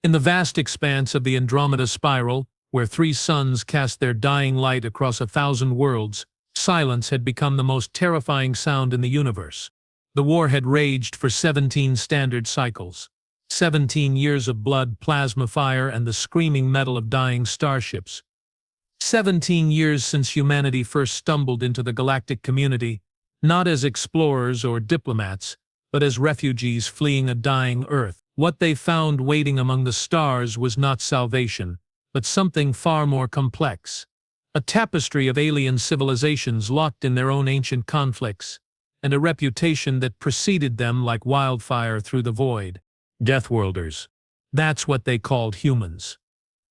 In the vast expanse of the Andromeda Spiral, where three suns cast their dying light across 1,000 worlds, silence had become the most terrifying sound in the universe. The war had raged for 17 standard cycles. 17 years of blood, plasma fire, and the screaming metal of dying starships. 17 years since humanity first stumbled into the galactic community, not as explorers or diplomats, but as refugees fleeing a dying Earth. What they found waiting among the stars was not salvation, but something far more complex. A tapestry of alien civilizations locked in their own ancient conflicts, and a reputation that preceded them like wildfire through the void. Deathworlders. That's what they called humans.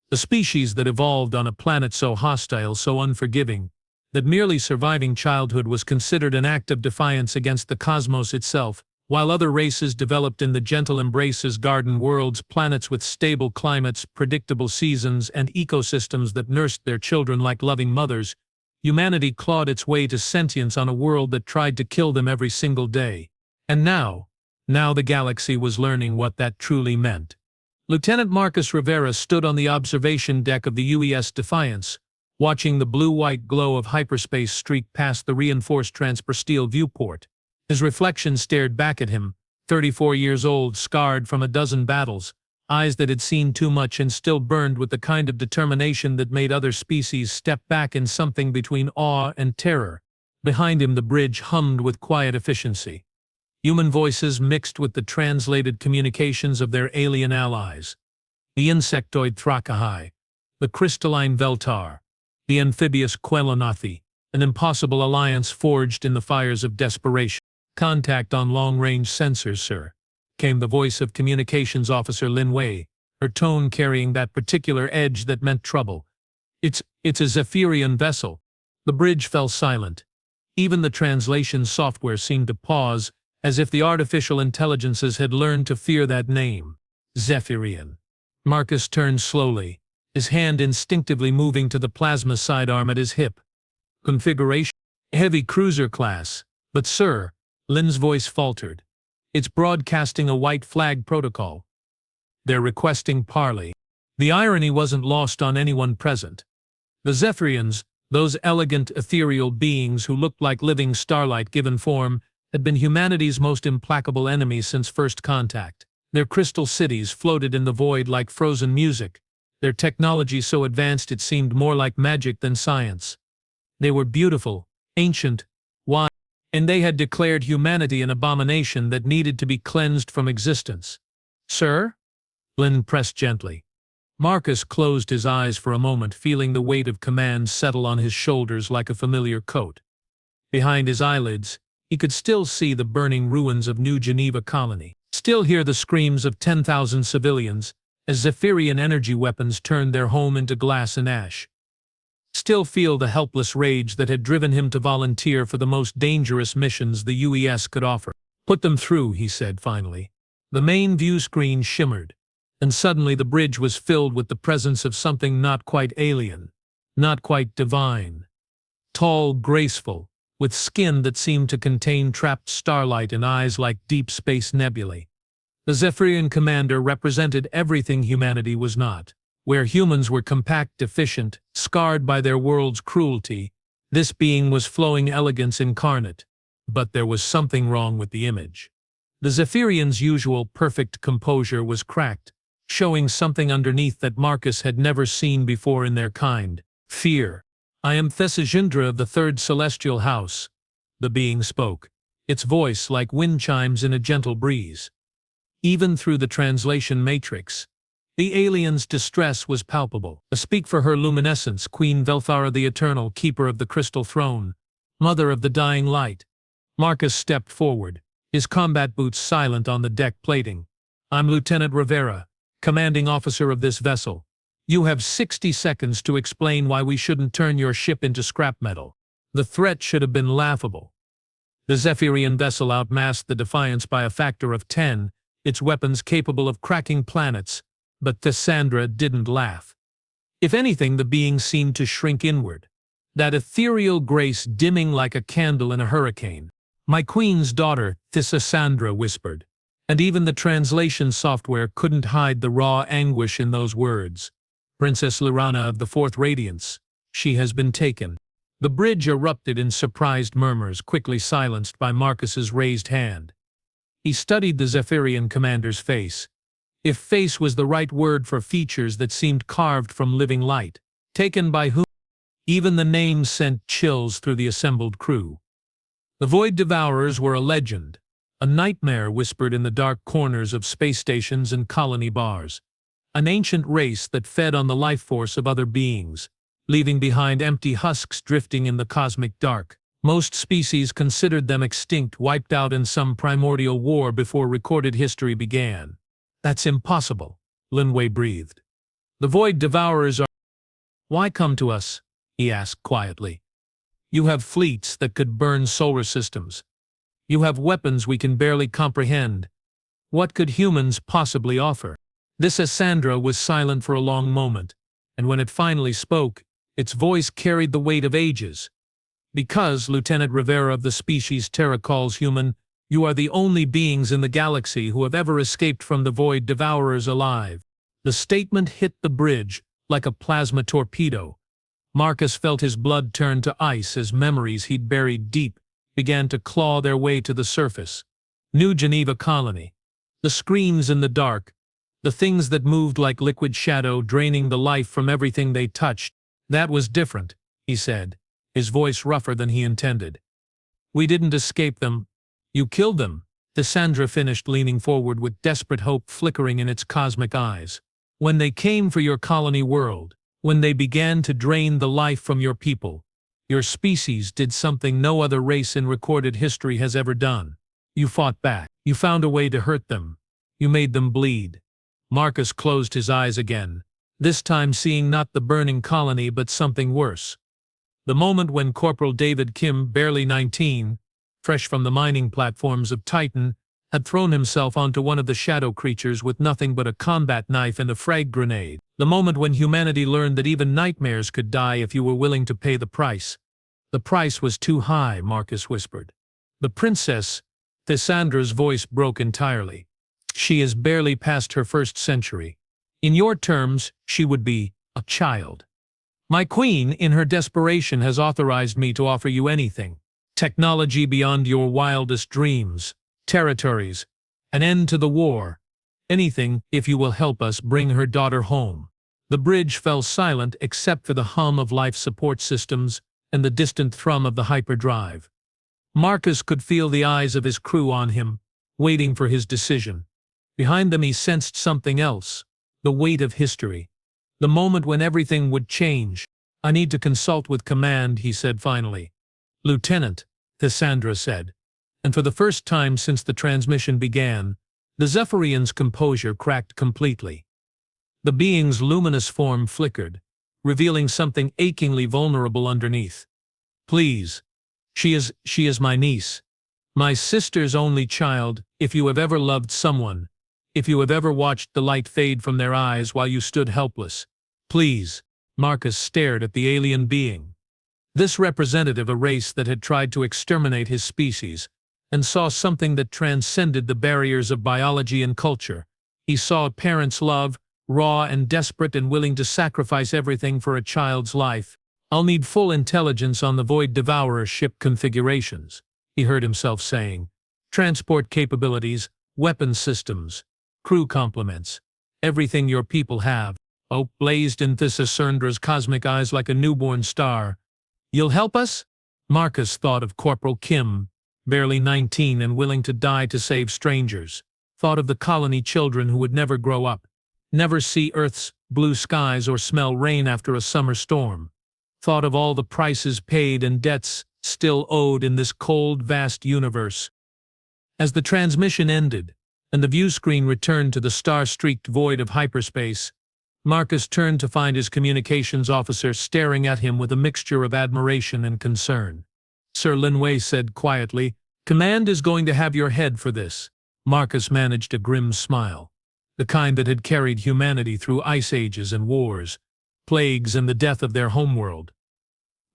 The species that evolved on a planet so hostile, so unforgiving, that merely surviving childhood was considered an act of defiance against the cosmos itself, while other races developed in the gentle embraces garden worlds, planets with stable climates, predictable seasons, and ecosystems that nursed their children like loving mothers. Humanity clawed its way to sentience on a world that tried to kill them every single day. And now the galaxy was learning what that truly meant. Lieutenant Marcus Rivera stood on the observation deck of the UES Defiance, watching the blue-white glow of hyperspace streak past the reinforced transpersteel viewport. His reflection stared back at him, 34 years old, scarred from a dozen battles, eyes that had seen too much and still burned with the kind of determination that made other species step back in something between awe and terror. Behind him the bridge hummed with quiet efficiency. Human voices mixed with the translated communications of their alien allies. The insectoid Thrakahi, the crystalline Veltar, the amphibious Quelonathi, an impossible alliance forged in the fires of desperation. "Contact on long-range sensors, sir," came the voice of Communications Officer Lin Wei, her tone carrying that particular edge that meant trouble. It's a Zephyrian vessel." The bridge fell silent. Even the translation software seemed to pause, as if the artificial intelligences had learned to fear that name. Zephyrian. Marcus turned slowly, his hand instinctively moving to the plasma sidearm at his hip. "Configuration? Heavy cruiser class. But sir," Lin's voice faltered, "it's broadcasting a white flag protocol. They're requesting parley." The irony wasn't lost on anyone present. The Zephyrians, those elegant ethereal beings who looked like living starlight given form, had been humanity's most implacable enemy since first contact. Their crystal cities floated in the void like frozen music, their technology so advanced it seemed more like magic than science. They were beautiful, ancient, wise, and they had declared humanity an abomination that needed to be cleansed from existence. "Sir?" Lin pressed gently. Marcus closed his eyes for a moment, feeling the weight of command settle on his shoulders like a familiar coat. Behind his eyelids, he could still see the burning ruins of New Geneva Colony, still hear the screams of 10,000 civilians as Zephyrian energy weapons turned their home into glass and ash. Still feel the helpless rage that had driven him to volunteer for the most dangerous missions the UES could offer. "Put them through," he said finally. The main view screen shimmered, and suddenly the bridge was filled with the presence of something not quite alien, not quite divine. Tall, graceful, with skin that seemed to contain trapped starlight and eyes like deep space nebulae. The Zephyrian commander represented everything humanity was not. Where humans were compact, deficient, scarred by their world's cruelty, this being was flowing elegance incarnate. But there was something wrong with the image. The Zephyrian's usual perfect composure was cracked, showing something underneath that Marcus had never seen before in their kind: fear. "I am Thesagindra of the Third Celestial House," the being spoke, its voice like wind chimes in a gentle breeze. Even through the translation matrix, the alien's distress was palpable. "I speak for her luminescence, Queen Velthara the Eternal, Keeper of the Crystal Throne, Mother of the Dying Light." Marcus stepped forward, his combat boots silent on the deck plating. "I'm Lieutenant Rivera, commanding officer of this vessel. You have 60 seconds to explain why we shouldn't turn your ship into scrap metal." The threat should have been laughable. The Zephyrian vessel outmassed the Defiance by a factor of 10, its weapons capable of cracking planets, but Thesandra didn't laugh. If anything, the being seemed to shrink inward, that ethereal grace dimming like a candle in a hurricane. "My queen's daughter," Thesandra whispered, And even the translation software couldn't hide the raw anguish in those words. Princess Lyrana of the Fourth Radiance. She has been taken. The bridge erupted in surprised murmurs, quickly silenced by Marcus's raised hand. He studied the Zephyrian commander's face. If face was the right word for features that seemed carved from living light. Taken by whom? Even the name sent chills through the assembled crew. The Void Devourers were a legend, a nightmare whispered in the dark corners of space stations and colony bars. An ancient race that fed on the life force of other beings, leaving behind empty husks drifting in the cosmic dark. Most species considered them extinct, wiped out in some primordial war before recorded history began. That's impossible, Linway breathed. The Void Devourers are— Why come to us? He asked quietly. You have fleets that could burn solar systems. You have weapons we can barely comprehend. What could humans possibly offer? This Cassandra was silent for a long moment, and when it finally spoke, its voice carried the weight of ages. Because, Lieutenant Rivera of the species Terra calls human, you are the only beings in the galaxy who have ever escaped from the Void Devourers alive. The statement hit the bridge like a plasma torpedo. Marcus felt his blood turn to ice as memories he'd buried deep began to claw their way to the surface. New Geneva Colony. The screams in the dark. The things that moved like liquid shadow, draining the life from everything they touched. That was different, he said, his voice rougher than he intended. We didn't escape them. You killed them, Cassandra finished, leaning forward with desperate hope flickering in its cosmic eyes. When they came for your colony world, when they began to drain the life from your people, your species did something no other race in recorded history has ever done. You fought back. You found a way to hurt them. You made them bleed. Marcus closed his eyes again, this time seeing not the burning colony but something worse. The moment when Corporal David Kim, barely 19, fresh from the mining platforms of Titan, had thrown himself onto one of the shadow creatures with nothing but a combat knife and a frag grenade. The moment when humanity learned that even nightmares could die if you were willing to pay the price. The price was too high, Marcus whispered. The princess, Cassandra's voice broke entirely. She is barely past her first century. In your terms, she would be a child. My queen, in her desperation, has authorized me to offer you anything. Technology beyond your wildest dreams, territories, an end to the war. Anything, if you will help us bring her daughter home. The bridge fell silent except for the hum of life support systems and the distant thrum of the hyperdrive. Marcus could feel the eyes of his crew on him, waiting for his decision. Behind them he sensed something else, the weight of history. The moment when everything would change. I need to consult with command, he said finally. Lieutenant, Cassandra said. And for the first time since the transmission began, the Zephyrian's composure cracked completely. The being's luminous form flickered, revealing something achingly vulnerable underneath. Please. She is my niece. My sister's only child. If you have ever loved someone, if you have ever watched the light fade from their eyes while you stood helpless, please. Marcus stared at the alien being. This representative, a race that had tried to exterminate his species, and saw something that transcended the barriers of biology and culture. He saw a parent's love, raw and desperate and willing to sacrifice everything for a child's life. I'll need full intelligence on the Void Devourer ship configurations, he heard himself saying. Transport capabilities, weapon systems, crew complements, everything your people have. Hope blazed in Cassandra's cosmic eyes like a newborn star. You'll help us? Marcus thought of Corporal Kim, barely 19 and willing to die to save strangers. Thought of the colony children who would never grow up, never see Earth's blue skies or smell rain after a summer storm. Thought of all the prices paid and debts still owed in this cold, vast universe. As the transmission ended, and the view screen returned to the star-streaked void of hyperspace, Marcus turned to find his communications officer staring at him with a mixture of admiration and concern. Sir Linway said quietly, "Command is going to have your head for this." Marcus managed a grim smile, the kind that had carried humanity through ice ages and wars, plagues and the death of their homeworld.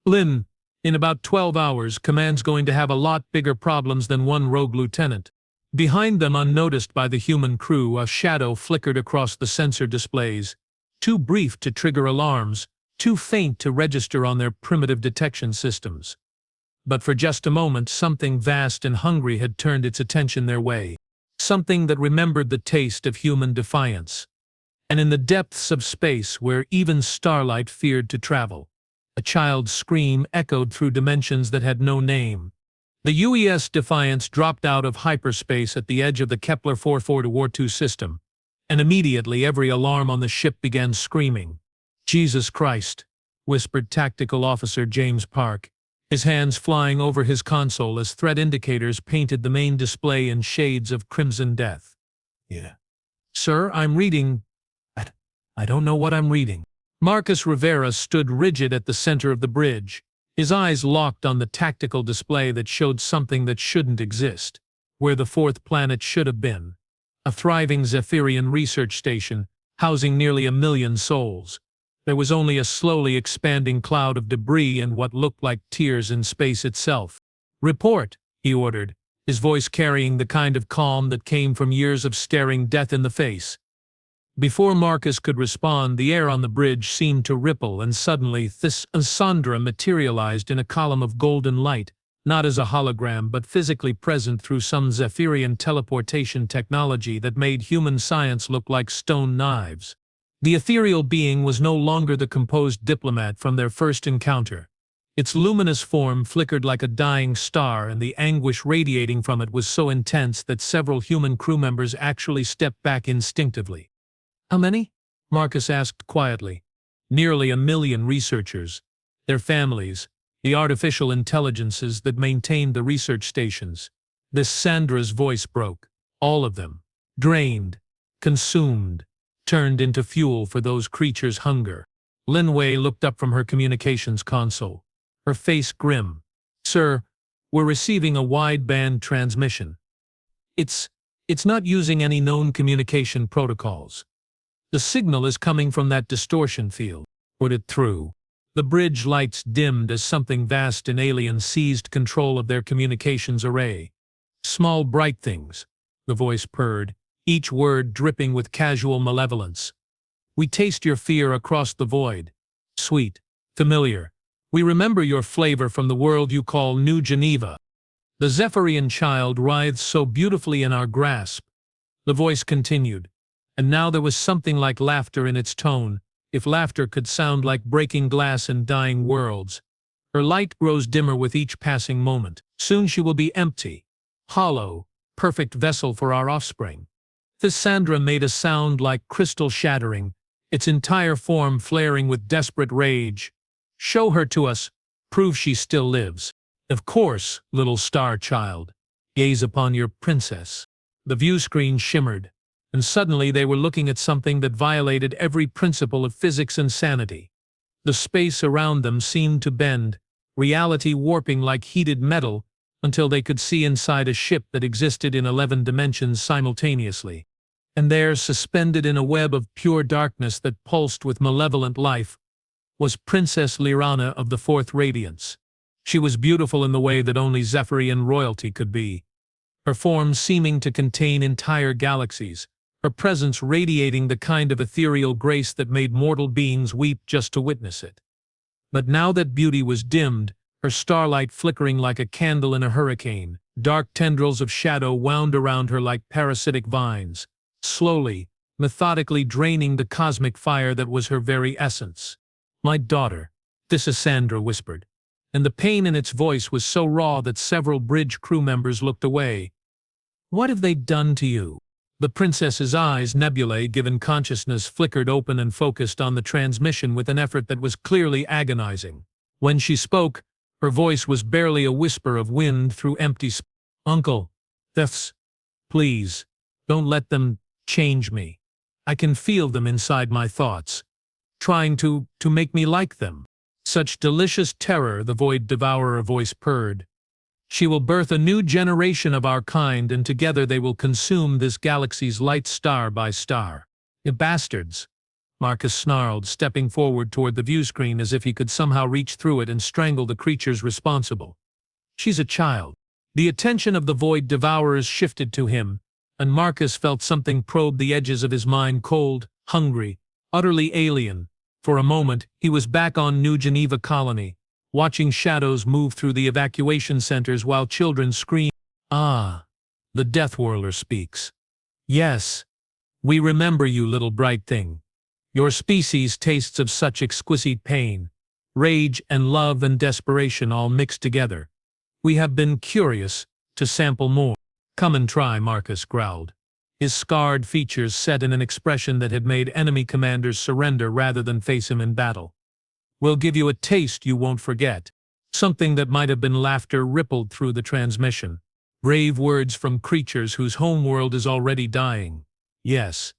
Lin, in about 12 hours, Command's going to have a lot bigger problems than one rogue lieutenant. Behind them, unnoticed by the human crew, a shadow flickered across the sensor displays, too brief to trigger alarms, too faint to register on their primitive detection systems. But for just a moment, something vast and hungry had turned its attention their way, something that remembered the taste of human defiance. And in the depths of space, where even starlight feared to travel, a child's scream echoed through dimensions that had no name. The UES Defiance dropped out of hyperspace at the edge of the Kepler 442 system, and immediately every alarm on the ship began screaming. "Jesus Christ," whispered Tactical Officer James Park, his hands flying over his console as threat indicators painted the main display in shades of crimson death. "Yeah. Sir, I'm reading. I don't know what I'm reading." Marcus Rivera stood rigid at the center of the bridge, his eyes locked on the tactical display that showed something that shouldn't exist, where the fourth planet should have been. A thriving Zephyrian research station, housing nearly 1,000,000 souls. There was only a slowly expanding cloud of debris and what looked like tears in space itself. "Report," he ordered, his voice carrying the kind of calm that came from years of staring death in the face. Before Marcus could respond, the air on the bridge seemed to ripple, and suddenly Sandra materialized in a column of golden light, not as a hologram but physically present through some Zephyrian teleportation technology that made human science look like stone knives. The ethereal being was no longer the composed diplomat from their first encounter. Its luminous form flickered like a dying star, and the anguish radiating from it was so intense that several human crew members actually stepped back instinctively. "How many?" Marcus asked quietly. "Nearly 1,000,000 researchers, their families, the artificial intelligences that maintained the research stations." This Sandra's voice broke. "All of them. Drained, consumed, turned into fuel for those creatures' hunger." Linway looked up from her communications console, her face grim. "Sir, we're receiving a wideband transmission. It's not using any known communication protocols. The signal is coming from that distortion field." "Put it through." The bridge lights dimmed as something vast and alien seized control of their communications array. "Small bright things," the voice purred, each word dripping with casual malevolence. "We taste your fear across the void. Sweet, familiar. We remember your flavor from the world you call New Geneva. The Zephyrian child writhed so beautifully in our grasp." The voice continued, and now there was something like laughter in its tone, if laughter could sound like breaking glass in dying worlds. "Her light grows dimmer with each passing moment. Soon she will be empty, hollow, perfect vessel for our offspring." This Sandra made a sound like crystal shattering, its entire form flaring with desperate rage. "Show her to us. Prove she still lives. Of course, little star child. Gaze upon your princess." The view screen shimmered, and suddenly they were looking at something that violated every principle of physics and sanity. The space around them seemed to bend, reality warping like heated metal, until they could see inside a ship that existed in 11 dimensions simultaneously. And there, suspended in a web of pure darkness that pulsed with malevolent life, was Princess Lyrana of the Fourth Radiance. She was beautiful in the way that only Zephyrian royalty could be, her form seeming to contain entire galaxies, her presence radiating the kind of ethereal grace that made mortal beings weep just to witness it. But now that beauty was dimmed, her starlight flickering like a candle in a hurricane, dark tendrils of shadow wound around her like parasitic vines, slowly, methodically draining the cosmic fire that was her very essence. "My daughter," Sandra whispered, and the pain in its voice was so raw that several bridge crew members looked away. "What have they done to you?" The princess's eyes, nebulae given consciousness, flickered open and focused on the transmission with an effort that was clearly agonizing. When she spoke, her voice was barely a whisper of wind through empty space. "Uncle, please, don't let them change me. I can feel them inside my thoughts, trying to make me like them." "Such delicious terror," the void devourer voice purred. "She will birth a new generation of our kind, and together they will consume this galaxy's light star by star." "You bastards," Marcus snarled, stepping forward toward the viewscreen as if he could somehow reach through it and strangle the creatures responsible. "She's a child. The attention of the Void Devourers shifted to him, and Marcus felt something probe the edges of his mind, cold, hungry, utterly alien. For a moment, he was back on New Geneva Colony, watching shadows move through the evacuation centers while children screamed. Ah, the Death Whirler speaks. Yes, we remember you, little bright thing. Your species tastes of such exquisite pain, rage and love and desperation all mixed together. We have been curious to sample more. Come and try, Marcus growled, his scarred features set in an expression that had made enemy commanders surrender rather than face him in battle. We'll give you a taste you won't forget. Something that might have been laughter rippled through the transmission. Brave words from creatures whose homeworld is already dying. Yes.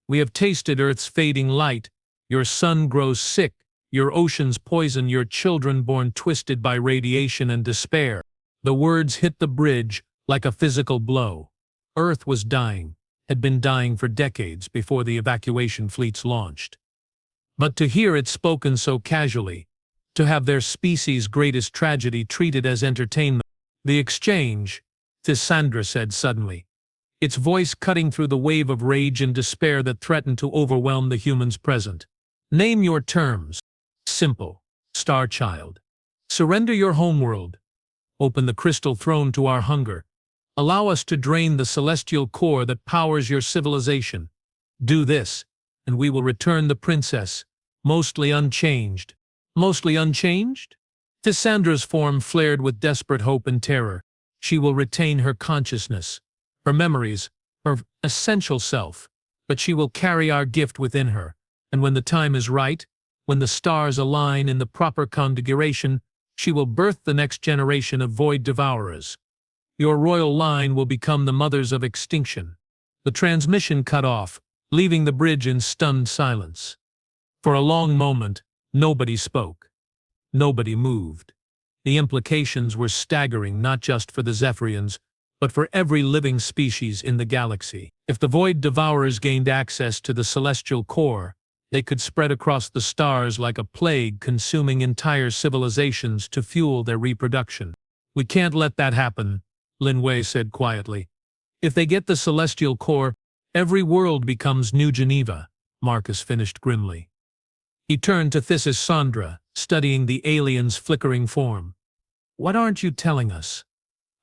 We have tasted Earth's fading light. Your sun grows sick, your oceans poison, your children born twisted by radiation and despair. The words hit the bridge like a physical blow. Earth was dying, had been dying for decades before the evacuation fleets launched. But to hear it spoken so casually, to have their species' greatest tragedy treated as entertainment. The exchange, Thisandra said suddenly, its voice cutting through the wave of rage and despair that threatened to overwhelm the humans present. Name your terms. Simple. Star Child. Surrender your homeworld. Open the crystal throne to our hunger. Allow us to drain the celestial core that powers your civilization. Do this, and we will return the princess, mostly unchanged. Mostly unchanged? Thissandra's form flared with desperate hope and terror. She will retain her consciousness, her memories, her essential self, but she will carry our gift within her, and when the time is right, when the stars align in the proper configuration, she will birth the next generation of Void Devourers. Your royal line will become the mothers of extinction. The transmission cut off, leaving the bridge in stunned silence. For a long moment, nobody spoke. Nobody moved. The implications were staggering not just for the Zephyrians, but for every living species in the galaxy. If the Void Devourers gained access to the celestial core, they could spread across the stars like a plague, consuming entire civilizations to fuel their reproduction. We can't let that happen, Lin Wei said quietly. If they get the celestial core, every world becomes New Geneva, Marcus finished grimly. He turned to Thisandra, studying the alien's flickering form. What aren't you telling us?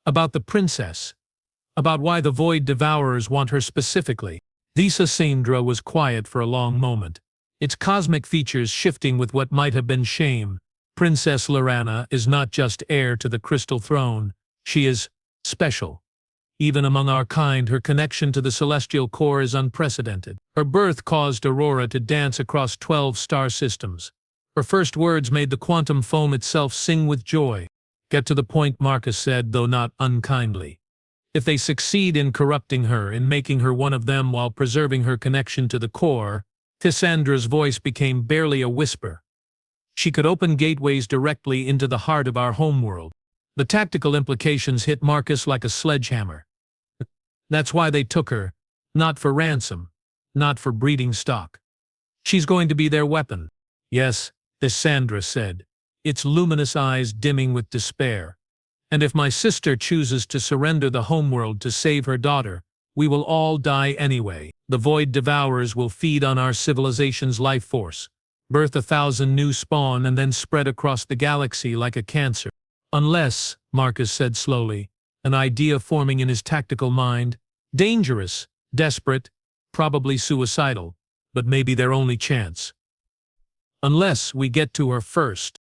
About the princess? About why the Void Devourers want her specifically? Thisandra was quiet for a long moment, its cosmic features shifting with what might have been shame. Princess Lorana is not just heir to the crystal throne, she is special. Even among our kind, her connection to the celestial core is unprecedented. Her birth caused Aurora to dance across 12 star systems. Her first words made the quantum foam itself sing with joy. Get to the point, Marcus said, though not unkindly. If they succeed in corrupting her, in making her one of them while preserving her connection to the core, Thissandra's voice became barely a whisper. She could open gateways directly into the heart of our homeworld. The tactical implications hit Marcus like a sledgehammer. That's why they took her, not for ransom, not for breeding stock. She's going to be their weapon. Yes, Thisandra said, its luminous eyes dimming with despair. And if my sister chooses to surrender the homeworld to save her daughter, we will all die anyway. The Void Devourers will feed on our civilization's life force, birth 1,000 new spawn and then spread across the galaxy like a cancer. Unless, Marcus said slowly, an idea forming in his tactical mind, dangerous, desperate, probably suicidal, but maybe their only chance. Unless we get to her first.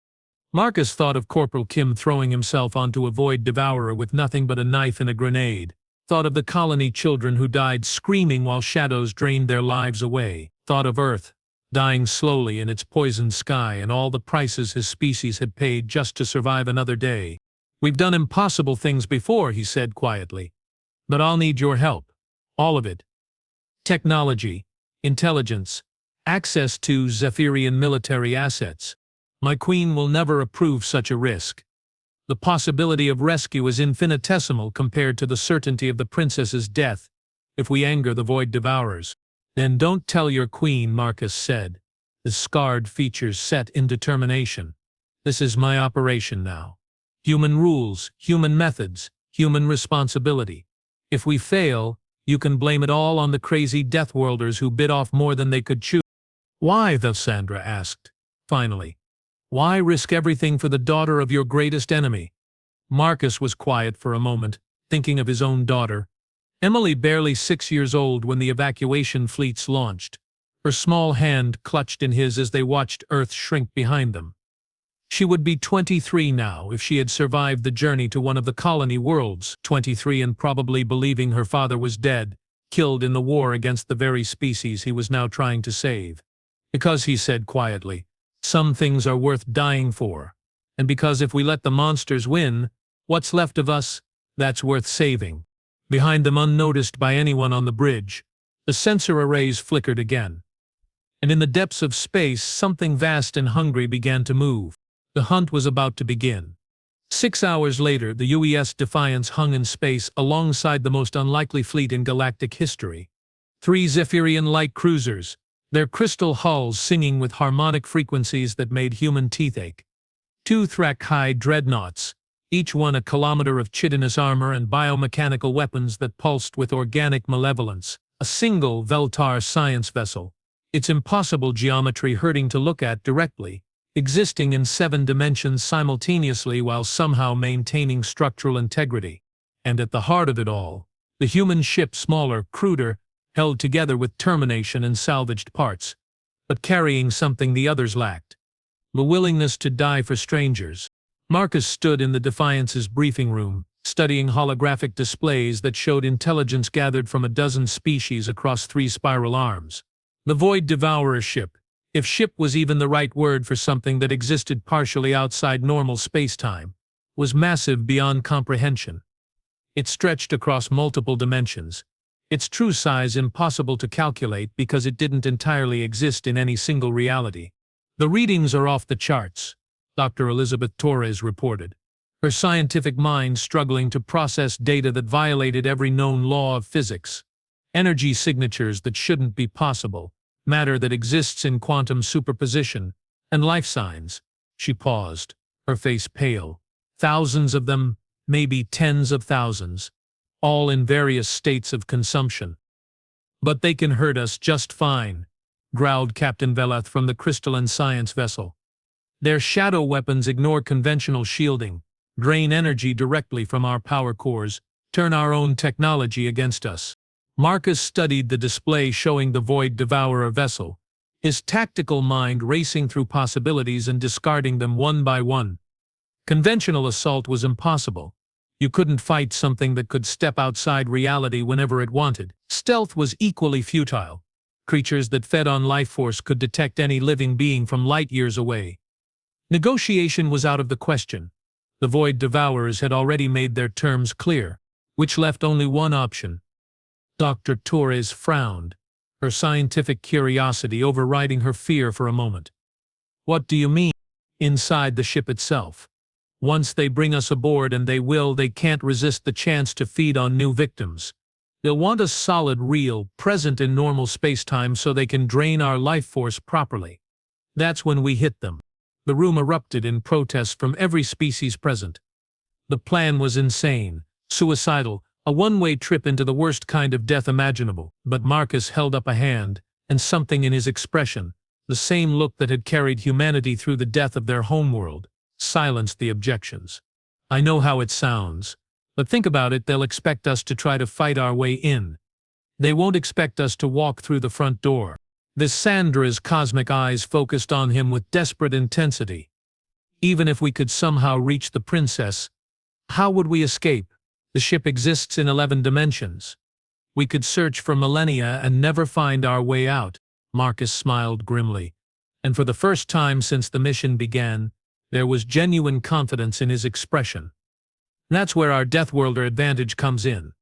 Marcus thought of Corporal Kim throwing himself onto a Void Devourer with nothing but a knife and a grenade. Thought of the colony children who died screaming while shadows drained their lives away. Thought of Earth, dying slowly in its poisoned sky, and all the prices his species had paid just to survive another day. We've done impossible things before, he said quietly. But I'll need your help. All of it. Technology, intelligence, access to Zephyrian military assets. My queen will never approve such a risk. The possibility of rescue is infinitesimal compared to the certainty of the princess's death if we anger the Void Devourers. Then don't tell your queen, Marcus said, his scarred features set in determination. This is my operation now. Human rules, human methods, human responsibility. If we fail, you can blame it all on the crazy Deathworlders who bit off more than they could chew. Why, though? Sandra asked, finally. Why risk everything for the daughter of your greatest enemy? Marcus was quiet for a moment, thinking of his own daughter. Emily, barely 6 years old when the evacuation fleets launched. Her small hand clutched in his as they watched Earth shrink behind them. She would be 23 now if she had survived the journey to one of the colony worlds, 23 and probably believing her father was dead, killed in the war against the very species he was now trying to save. Because, he said quietly, some things are worth dying for. And because if we let the monsters win, what's left of us, that's worth saving. Behind them, unnoticed by anyone on the bridge, the sensor arrays flickered again. And in the depths of space, something vast and hungry began to move. The hunt was about to begin. 6 hours later, the UES Defiance hung in space alongside the most unlikely fleet in galactic history. 3 Zephyrian light cruisers, their crystal hulls singing with harmonic frequencies that made human teeth ache. 2 Thrak-high dreadnoughts, each one a kilometer of chitinous armor and biomechanical weapons that pulsed with organic malevolence. A single Veltar science vessel, its impossible geometry hurting to look at directly, existing in 7 dimensions simultaneously while somehow maintaining structural integrity. And at the heart of it all, the human ship, smaller, cruder, held together with termination and salvaged parts, but carrying something the others lacked: the willingness to die for strangers. Marcus stood in the Defiance's briefing room, studying holographic displays that showed intelligence gathered from a dozen species across 3 spiral arms. The Void Devourer ship, if ship was even the right word for something that existed partially outside normal space-time, was massive beyond comprehension. It stretched across multiple dimensions, its true size impossible to calculate because it didn't entirely exist in any single reality. The readings are off the charts, Dr. Elizabeth Torres reported, her scientific mind struggling to process data that violated every known law of physics. Energy signatures that shouldn't be possible, matter that exists in quantum superposition, and life signs. She paused, her face pale. Thousands of them, maybe tens of thousands, all in various states of consumption. But they can hurt us just fine, growled Captain Veleth from the crystalline science vessel. Their shadow weapons ignore conventional shielding, drain energy directly from our power cores, turn our own technology against us. Marcus studied the display showing the Void Devourer vessel, his tactical mind racing through possibilities and discarding them one by one. Conventional assault was impossible. You couldn't fight something that could step outside reality whenever it wanted. Stealth was equally futile. Creatures that fed on life force could detect any living being from light years away. Negotiation was out of the question. The Void Devourers had already made their terms clear, which left only one option. Dr. Torres frowned, her scientific curiosity overriding her fear for a moment. What do you mean? Inside the ship itself. Once they bring us aboard, and they can't resist the chance to feed on new victims. They'll want us solid, real, present in normal space-time so they can drain our life force properly. That's when we hit them. The room erupted in protest from every species present. The plan was insane, suicidal, a one-way trip into the worst kind of death imaginable. But Marcus held up a hand, and something in his expression, the same look that had carried humanity through the death of their homeworld, silenced the objections. I know how it sounds, but think about it. They'll expect us to try to fight our way in. They won't expect us to walk through the front door. Sandra's cosmic eyes focused on him with desperate intensity. Even if we could somehow reach the princess, how would we escape? The ship exists in 11 dimensions. We could search for millennia and never find our way out. Marcus smiled grimly, and for the first time since the mission began, there was genuine confidence in his expression. That's where our Deathworlder advantage comes in.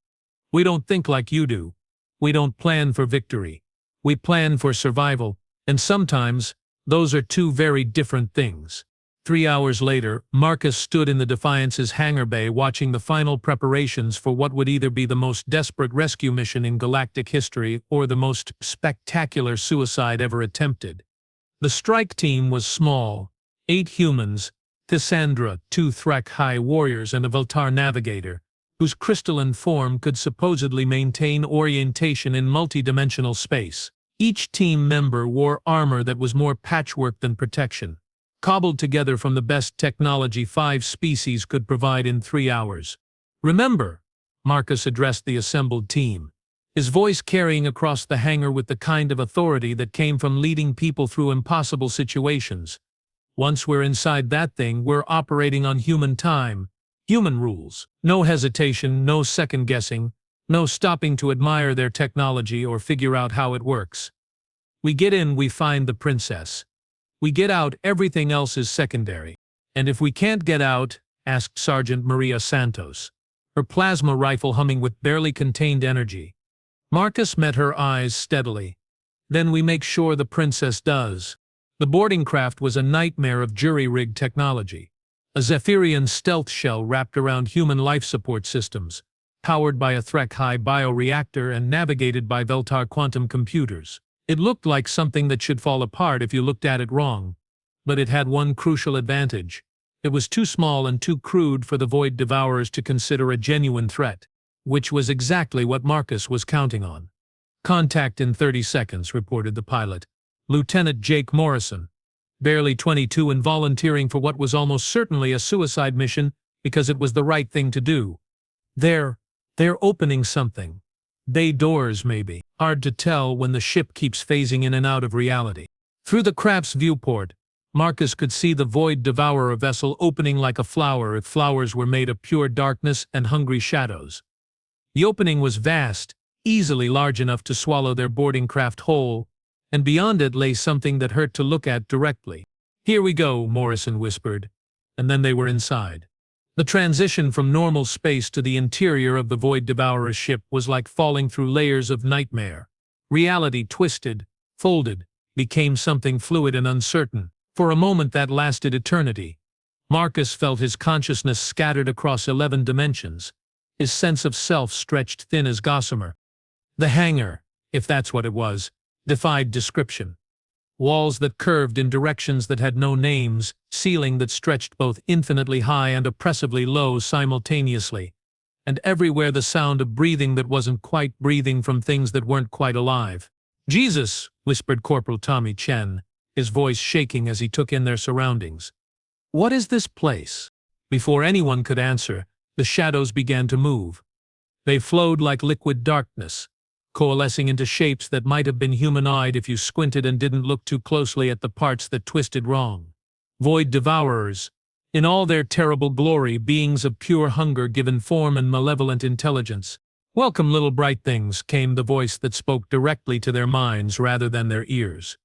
We don't think like you do. We don't plan for victory. We plan for survival, and sometimes, those are 2 very different things. 3 hours later, Marcus stood in the Defiance's hangar bay watching the final preparations for what would either be the most desperate rescue mission in galactic history or the most spectacular suicide ever attempted. The strike team was small, 8 humans, Cassandra, 2 Thrak-high warriors and a Veltar navigator, whose crystalline form could supposedly maintain orientation in multidimensional space. Each team member wore armor that was more patchwork than protection, cobbled together from the best technology 5 species could provide in 3 hours. "Remember," Marcus addressed the assembled team, his voice carrying across the hangar with the kind of authority that came from leading people through impossible situations. "Once we're inside that thing, we're operating on human time, human rules. No hesitation, no second-guessing, no stopping to admire their technology or figure out how it works. We get in, we find the princess. We get out, everything else is secondary. And if we can't get out," asked Sergeant Maria Santos, her plasma rifle humming with barely contained energy. Marcus met her eyes steadily. "Then we make sure the princess does." The boarding craft was a nightmare of jury-rigged technology. A Zephyrian stealth shell wrapped around human life support systems, powered by a HFY bioreactor and navigated by Veltar quantum computers. It looked like something that should fall apart if you looked at it wrong. But it had one crucial advantage. It was too small and too crude for the Void Devourers to consider a genuine threat, which was exactly what Marcus was counting on. "Contact in 30 seconds, reported the pilot, Lieutenant Jake Morrison, barely 22 and volunteering for what was almost certainly a suicide mission because it was the right thing to do. They're opening something. Bay doors, maybe. Hard to tell when the ship keeps phasing in and out of reality." Through the craft's viewport, Marcus could see the Void Devourer vessel opening like a flower if flowers were made of pure darkness and hungry shadows. The opening was vast, easily large enough to swallow their boarding craft whole, and beyond it lay something that hurt to look at directly. "Here we go," Morrison whispered, and then they were inside. The transition from normal space to the interior of the Void Devourer ship was like falling through layers of nightmare. Reality twisted, folded, became something fluid and uncertain. For a moment that lasted eternity. Marcus felt his consciousness scattered across 11 dimensions, his sense of self stretched thin as gossamer. The hangar, if that's what it was, defied description. Walls that curved in directions that had no names, ceiling that stretched both infinitely high and oppressively low simultaneously, and everywhere the sound of breathing that wasn't quite breathing from things that weren't quite alive. "Jesus," whispered Corporal Tommy Chen, his voice shaking as he took in their surroundings. "What is this place?" Before anyone could answer, the shadows began to move. They flowed like liquid darkness, coalescing into shapes that might have been humanoid if you squinted and didn't look too closely at the parts that twisted wrong. Void Devourers, in all their terrible glory, beings of pure hunger given form and malevolent intelligence. "Welcome, little bright things," came the voice that spoke directly to their minds rather than their ears.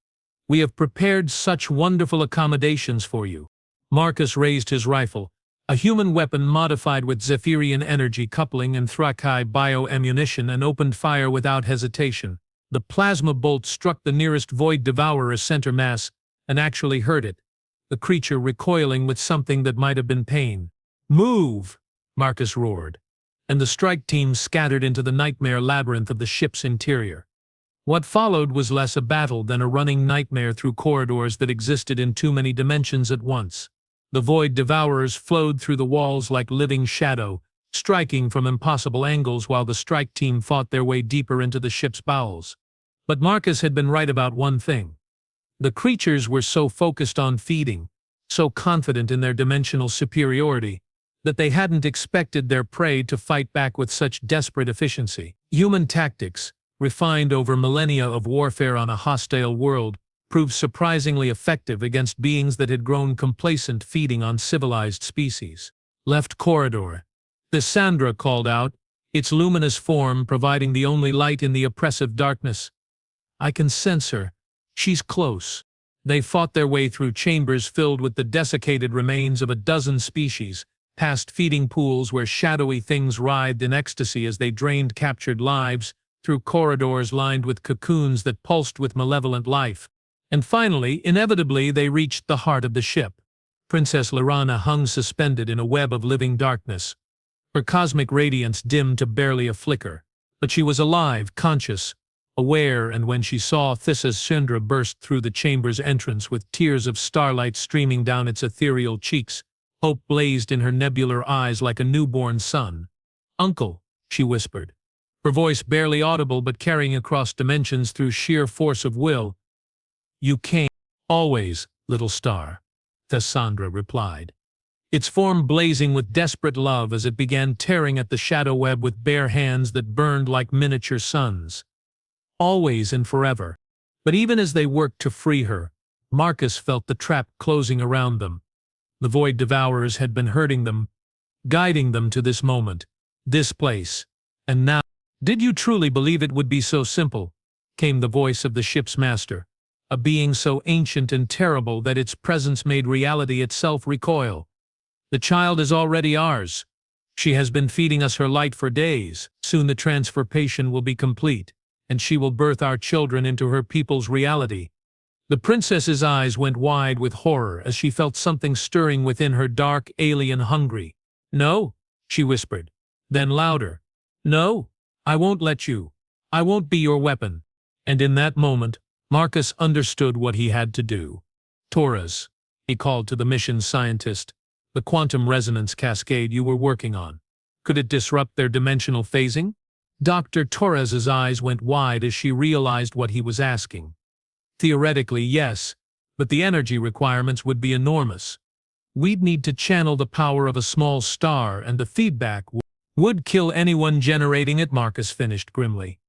"We have prepared such wonderful accommodations for you." Marcus raised his rifle, a human weapon modified with Zephyrian energy coupling and HFY bioammunition, and opened fire without hesitation. The plasma bolt struck the nearest Void Devourer's center mass and actually hurt it, the creature recoiling with something that might have been pain. "Move!" Marcus roared, and the strike team scattered into the nightmare labyrinth of the ship's interior. What followed was less a battle than a running nightmare through corridors that existed in too many dimensions at once. The Void Devourers flowed through the walls like living shadow, striking from impossible angles while the strike team fought their way deeper into the ship's bowels. But Marcus had been right about one thing. The creatures were so focused on feeding, so confident in their dimensional superiority, that they hadn't expected their prey to fight back with such desperate efficiency. Human tactics, refined over millennia of warfare on a hostile world, proved surprisingly effective against beings that had grown complacent feeding on civilized species. "Left corridor," Cassandra called out, its luminous form providing the only light in the oppressive darkness. "I can sense her. She's close." They fought their way through chambers filled with the desiccated remains of a dozen species, past feeding pools where shadowy things writhed in ecstasy as they drained captured lives, through corridors lined with cocoons that pulsed with malevolent life. And finally, inevitably, they reached the heart of the ship. Princess Lorana hung suspended in a web of living darkness, her cosmic radiance dimmed to barely a flicker. But she was alive, conscious, aware, and when she saw Thissa's Syndra burst through the chamber's entrance with tears of starlight streaming down its ethereal cheeks, hope blazed in her nebular eyes like a newborn sun. "Uncle," she whispered, her voice barely audible but carrying across dimensions through sheer force of will. "You came." "Always, little star," Cassandra replied, its form blazing with desperate love as it began tearing at the shadow web with bare hands that burned like miniature suns. "Always and forever." But even as they worked to free her, Marcus felt the trap closing around them. The Void Devourers had been hurting them, guiding them to this moment, this place, and now. "Did you truly believe it would be so simple?" came the voice of the ship's master, a being so ancient and terrible that its presence made reality itself recoil. "The child is already ours. She has been feeding us her light for days. Soon the transformation will be complete, and she will birth our children into her people's reality." The princess's eyes went wide with horror as she felt something stirring within her, dark, alien, hungry. "No," she whispered. Then louder. "No, I won't let you. I won't be your weapon." And in that moment, Marcus understood what he had to do. "Torres," he called to the mission scientist, "the quantum resonance cascade you were working on. Could it disrupt their dimensional phasing?" Dr. Torres's eyes went wide as she realized what he was asking. "Theoretically, yes, but the energy requirements would be enormous. We'd need to channel the power of a small star, and the feedback would kill anyone generating it," Marcus finished grimly.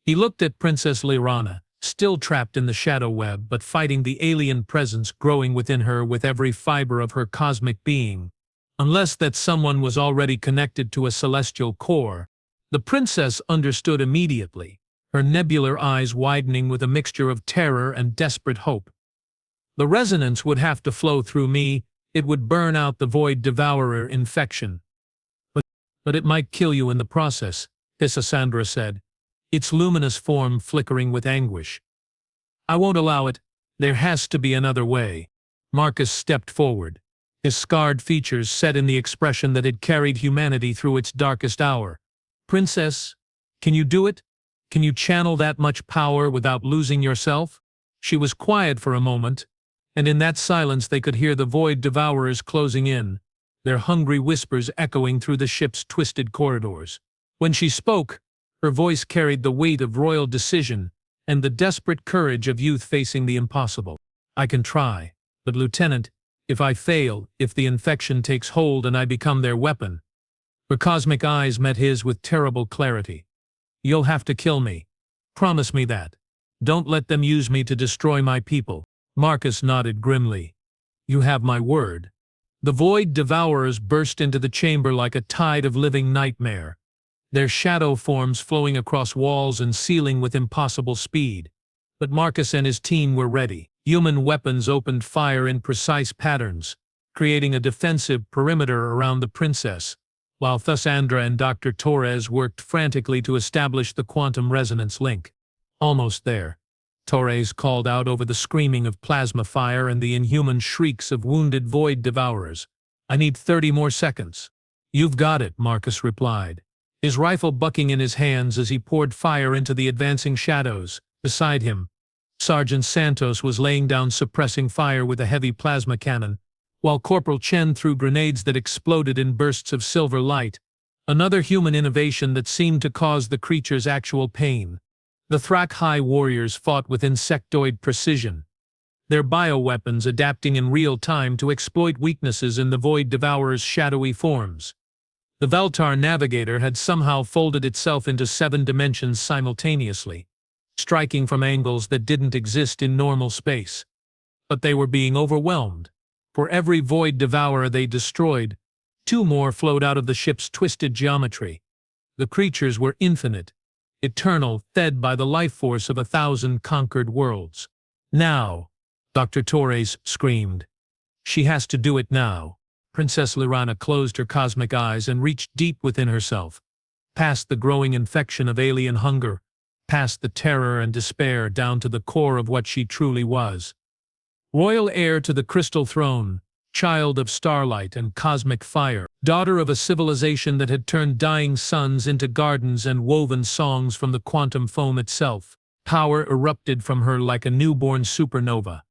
He looked at Princess Lyrana, still trapped in the shadow web but fighting the alien presence growing within her with every fiber of her cosmic being. Unless that someone was already connected to a celestial core. The princess understood immediately, her nebular eyes widening with a mixture of terror and desperate hope. "The resonance would have to flow through me. It would burn out the Void Devourer infection. But it might kill you in the process," Cassandra said, its luminous form flickering with anguish. "I won't allow it. There has to be another way." Marcus stepped forward, his scarred features set in the expression that had carried humanity through its darkest hour. "Princess, can you do it? Can you channel that much power without losing yourself?" She was quiet for a moment, and in that silence they could hear the Void Devourers closing in, their hungry whispers echoing through the ship's twisted corridors. When she spoke, her voice carried the weight of royal decision and the desperate courage of youth facing the impossible. "I can try, but Lieutenant, if I fail, if the infection takes hold and I become their weapon." Her cosmic eyes met his with terrible clarity. "You'll have to kill me. Promise me that. Don't let them use me to destroy my people." Marcus nodded grimly. "You have my word." The Void Devourers burst into the chamber like a tide of living nightmare, their shadow forms flowing across walls and ceiling with impossible speed. But Marcus and his team were ready. Human weapons opened fire in precise patterns, creating a defensive perimeter around the princess, while Cassandra and Dr. Torres worked frantically to establish the quantum resonance link. "Almost there," Torres called out over the screaming of plasma fire and the inhuman shrieks of wounded Void Devourers. "I need 30 more seconds." "You've got it," Marcus replied, his rifle bucking in his hands as he poured fire into the advancing shadows. Beside him, Sergeant Santos was laying down suppressing fire with a heavy plasma cannon, while Corporal Chen threw grenades that exploded in bursts of silver light, another human innovation that seemed to cause the creatures actual pain. The Thrak-High warriors fought with insectoid precision, their bioweapons adapting in real time to exploit weaknesses in the Void Devourer's shadowy forms. The Veltar Navigator had somehow folded itself into 7 dimensions simultaneously, striking from angles that didn't exist in normal space. But they were being overwhelmed. For every Void Devourer they destroyed, 2 more flowed out of the ship's twisted geometry. The creatures were infinite, eternal, fed by the life force of 1,000 conquered worlds. "Now!" Dr. Torres screamed. "She has to do it now." Princess Lyrana closed her cosmic eyes and reached deep within herself, past the growing infection of alien hunger, past the terror and despair down to the core of what she truly was. Royal heir to the crystal throne, child of starlight and cosmic fire, daughter of a civilization that had turned dying suns into gardens and woven songs from the quantum foam itself, power erupted from her like a newborn supernova.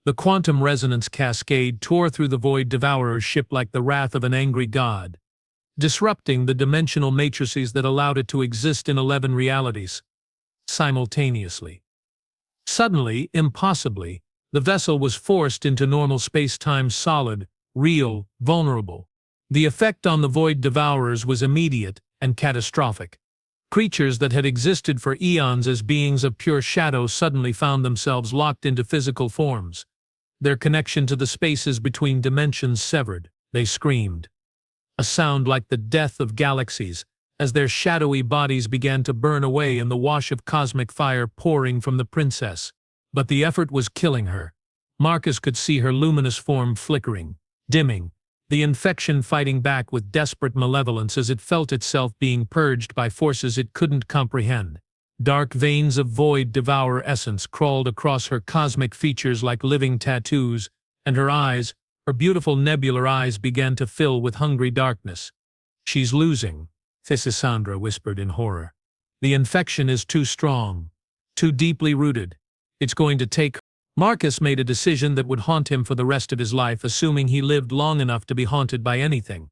The quantum resonance cascade tore through the Void Devourer's ship like the wrath of an angry god. disrupting the dimensional matrices that allowed it to exist in 11 realities simultaneously. Suddenly, impossibly, the vessel was forced into normal space-time, solid, real, vulnerable. The effect on the Void Devourers was immediate and catastrophic. Creatures that had existed for eons as beings of pure shadow suddenly found themselves locked into physical forms. Their connection to the spaces between dimensions severed. They screamed. A sound like the death of galaxies, as their shadowy bodies began to burn away in the wash of cosmic fire pouring from the princess. But the effort was killing her. Marcus could see her luminous form flickering, dimming, the infection fighting back with desperate malevolence as it felt itself being purged by forces it couldn't comprehend. Dark veins of void devourer essence crawled across her cosmic features like living tattoos, and her eyes, her beautiful nebular eyes, began to fill with hungry darkness. "She's losing," Thisisandra whispered in horror. "The infection is too strong, too deeply rooted. It's going to take her." Marcus made a decision that would haunt him for the rest of his life, assuming he lived long enough to be haunted by anything.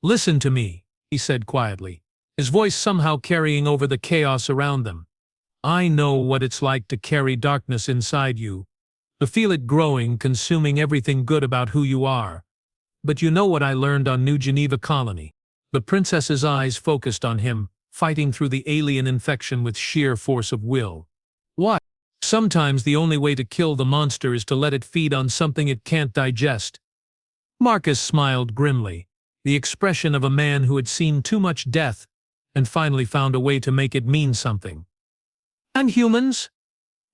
"Listen to me," he said quietly, his voice somehow carrying over the chaos around them. "I know what it's like to carry darkness inside you, to feel it growing, consuming everything good about who you are. But you know what I learned on New Geneva Colony?" The princess's eyes focused on him, fighting through the alien infection with sheer force of will. "What?" "Sometimes the only way to kill the monster is to let it feed on something it can't digest." Marcus smiled grimly, the expression of a man who had seen too much death and finally found a way to make it mean something. "And humans?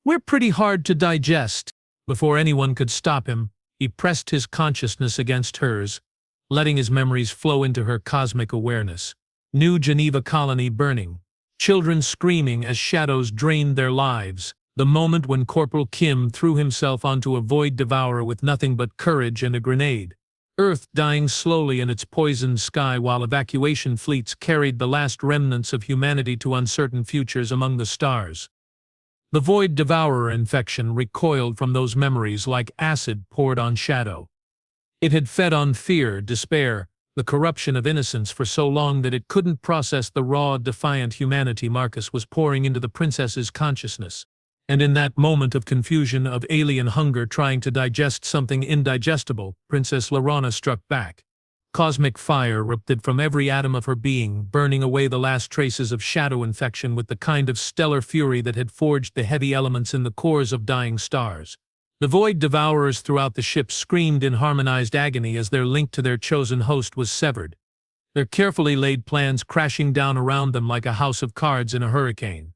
We're pretty hard to digest." Before anyone could stop him, he pressed his consciousness against hers, letting his memories flow into her cosmic awareness. New Geneva Colony burning, children screaming as shadows drained their lives, the moment when Corporal Kim threw himself onto a void devourer with nothing but courage and a grenade. Earth dying slowly in its poisoned sky while evacuation fleets carried the last remnants of humanity to uncertain futures among the stars. The void devourer infection recoiled from those memories like acid poured on shadow. It had fed on fear, despair, the corruption of innocence for so long that it couldn't process the raw, defiant humanity Marcus was pouring into the princess's consciousness. And in that moment of confusion, of alien hunger trying to digest something indigestible, Princess Lorana struck back. Cosmic fire erupted from every atom of her being, burning away the last traces of shadow infection with the kind of stellar fury that had forged the heavy elements in the cores of dying stars. The void devourers throughout the ship screamed in harmonized agony as their link to their chosen host was severed, their carefully laid plans crashing down around them like a house of cards in a hurricane.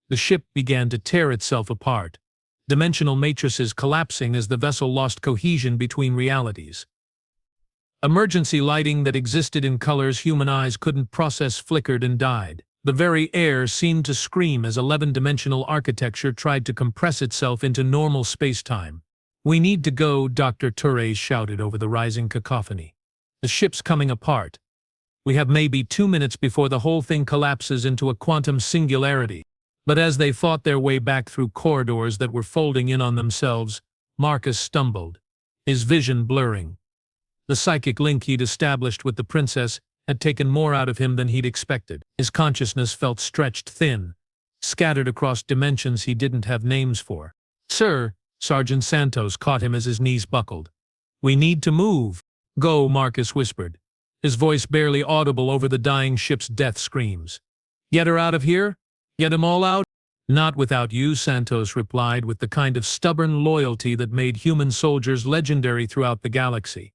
The ship began to tear itself apart, dimensional matrices collapsing as the vessel lost cohesion between realities. Emergency lighting that existed in colors human eyes couldn't process flickered and died. The very air seemed to scream as 11-dimensional architecture tried to compress itself into normal space-time. "We need to go," Dr. Touré shouted over the rising cacophony. "The ship's coming apart. We have maybe 2 minutes before the whole thing collapses into a quantum singularity." But as they fought their way back through corridors that were folding in on themselves, Marcus stumbled, his vision blurring. The psychic link he'd established with the princess had taken more out of him than he'd expected. His consciousness felt stretched thin, scattered across dimensions he didn't have names for. "Sir," Sergeant Santos caught him as his knees buckled. "We need to move." "Go," Marcus whispered, his voice barely audible over the dying ship's death screams. "Get her out of here? Get them all out?" "Not without you," Santos replied with the kind of stubborn loyalty that made human soldiers legendary throughout the galaxy.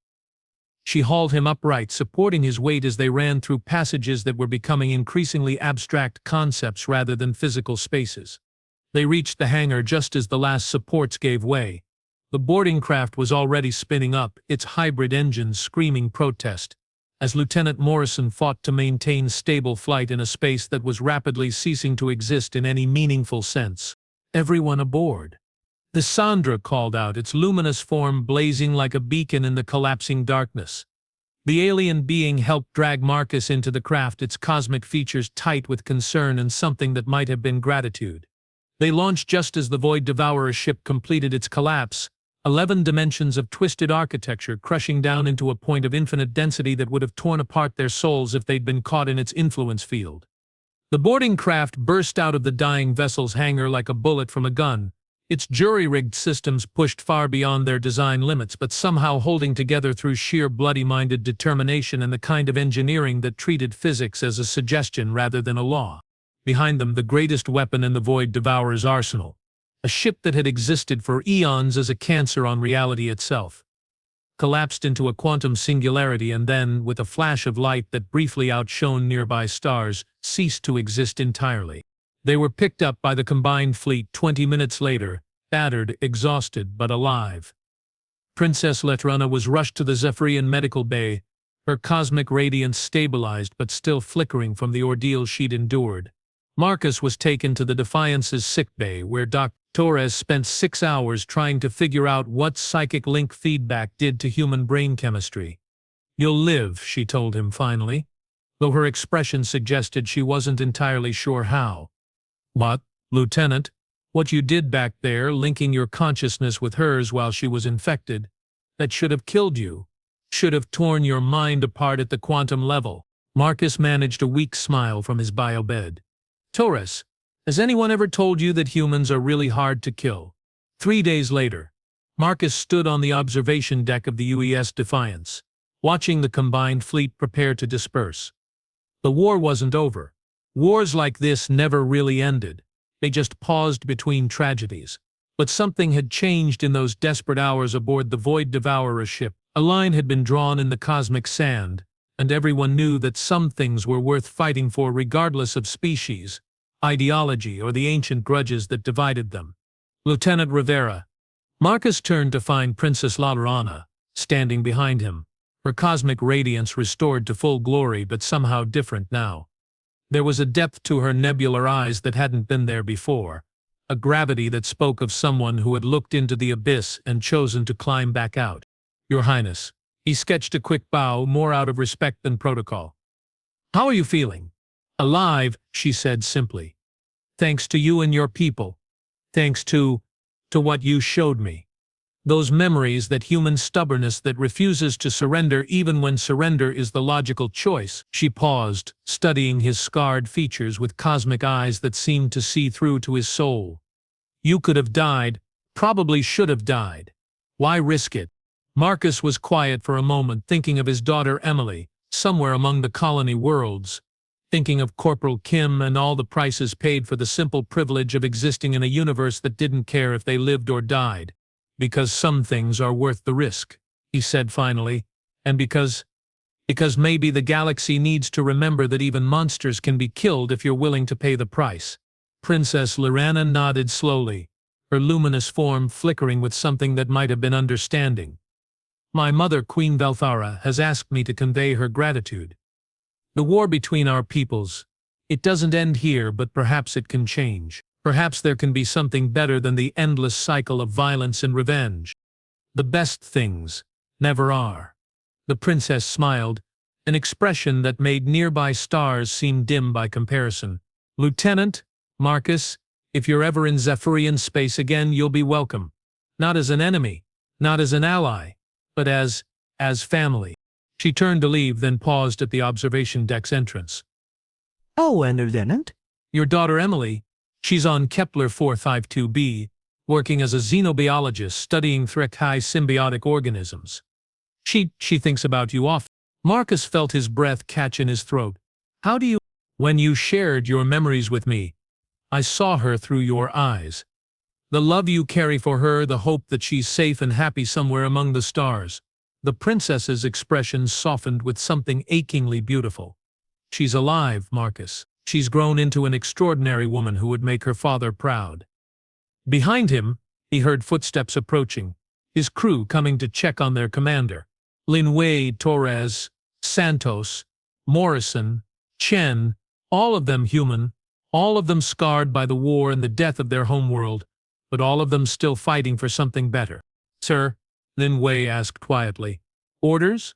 She hauled him upright, supporting his weight as they ran through passages that were becoming increasingly abstract concepts rather than physical spaces. They reached the hangar just as the last supports gave way. The boarding craft was already spinning up, its hybrid engines screaming protest, as Lieutenant Morrison fought to maintain stable flight in a space that was rapidly ceasing to exist in any meaningful sense. "Everyone aboard," Thisandra called out, its luminous form blazing like a beacon in the collapsing darkness. The alien being helped drag Marcus into the craft, its cosmic features tight with concern and something that might have been gratitude. They launched just as the Void Devourer ship completed its collapse, 11 dimensions of twisted architecture crushing down into a point of infinite density that would have torn apart their souls if they'd been caught in its influence field. The boarding craft burst out of the dying vessel's hangar like a bullet from a gun, its jury-rigged systems pushed far beyond their design limits but somehow holding together through sheer bloody-minded determination and the kind of engineering that treated physics as a suggestion rather than a law. Behind them, the greatest weapon in the Void Devourer's arsenal, a ship that had existed for eons as a cancer on reality itself, collapsed into a quantum singularity and then, with a flash of light that briefly outshone nearby stars, ceased to exist entirely. They were picked up by the combined fleet 20 minutes later, battered, exhausted, but alive. Princess Letrana was rushed to the Zephyrian medical bay, her cosmic radiance stabilized but still flickering from the ordeal she'd endured. Marcus was taken to the Defiance's sickbay, where Dr. Torres spent 6 hours trying to figure out what psychic link feedback did to human brain chemistry. "You'll live," she told him finally, though her expression suggested she wasn't entirely sure how. "What, Lieutenant? What you did back there, linking your consciousness with hers while she was infected, that should have killed you, should have torn your mind apart at the quantum level." Marcus managed a weak smile from his biobed. "Torres, has anyone ever told you that humans are really hard to kill?" 3 days later, Marcus stood on the observation deck of the UES Defiance, watching the combined fleet prepare to disperse. The war wasn't over. Wars like this never really ended. They just paused between tragedies. But something had changed in those desperate hours aboard the Void Devourer ship. A line had been drawn in the cosmic sand, and everyone knew that some things were worth fighting for regardless of species, ideology, or the ancient grudges that divided them. "Lieutenant Rivera." Marcus turned to find Princess Letrana standing behind him, her cosmic radiance restored to full glory but somehow different now. There was a depth to her nebular eyes that hadn't been there before, a gravity that spoke of someone who had looked into the abyss and chosen to climb back out. "Your Highness." He sketched a quick bow, more out of respect than protocol. "How are you feeling?" "Alive," she said simply. "Thanks to you and your people. Thanks to what you showed me. Those memories, that human stubbornness that refuses to surrender even when surrender is the logical choice." She paused, studying his scarred features with cosmic eyes that seemed to see through to his soul. "You could have died, probably should have died. Why risk it?" Marcus was quiet for a moment, thinking of his daughter Emily, somewhere among the colony worlds, thinking of Corporal Kim and all the prices paid for the simple privilege of existing in a universe that didn't care if they lived or died. "Because some things are worth the risk," he said finally, "and because maybe the galaxy needs to remember that even monsters can be killed if you're willing to pay the price." Princess Letrana nodded slowly, her luminous form flickering with something that might have been understanding. "My mother, Queen Velthara, has asked me to convey her gratitude. The war between our peoples, it doesn't end here, but perhaps it can change. Perhaps there can be something better than the endless cycle of violence and revenge. The best things never are." The princess smiled, an expression that made nearby stars seem dim by comparison. "Lieutenant Marcus, if you're ever in Zephyrian space again, you'll be welcome. Not as an enemy, not as an ally, but as family." She turned to leave, then paused at the observation deck's entrance. "Oh, and Lieutenant?" "Your daughter Emily, she's on Kepler 452b, working as a xenobiologist studying Threkai symbiotic organisms. She thinks about you often." Marcus felt his breath catch in his throat. "How do you—" "When you shared your memories with me, I saw her through your eyes. The love you carry for her, the hope that she's safe and happy somewhere among the stars." The princess's expression softened with something achingly beautiful. "She's alive, Marcus. She's grown into an extraordinary woman who would make her father proud." Behind him, he heard footsteps approaching, his crew coming to check on their commander. Linway, Torres, Santos, Morrison, Chen, all of them human, all of them scarred by the war and the death of their homeworld, but all of them still fighting for something better. "Sir," Linway asked quietly. "Orders?"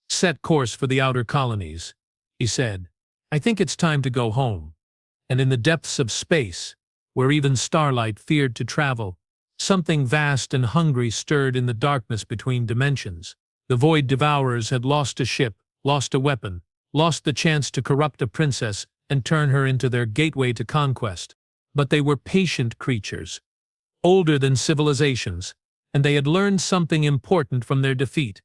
"Set course for the outer colonies," he said. "I think it's time to go home." And in the depths of space, where even starlight feared to travel, Something vast and hungry stirred in the darkness between dimensions. The Void Devourers had lost a ship, lost a weapon, lost the chance to corrupt a princess and turn her into their gateway to conquest. But they were patient creatures, older than civilizations, and they had learned something important from their defeat.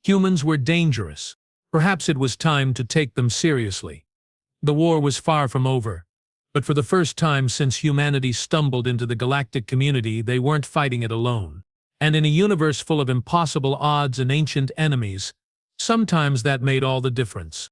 Humans were dangerous. Perhaps it was time to take them seriously. The war was far from over, but for the first time since humanity stumbled into the galactic community, they weren't fighting it alone. And in a universe full of impossible odds and ancient enemies, sometimes that made all the difference.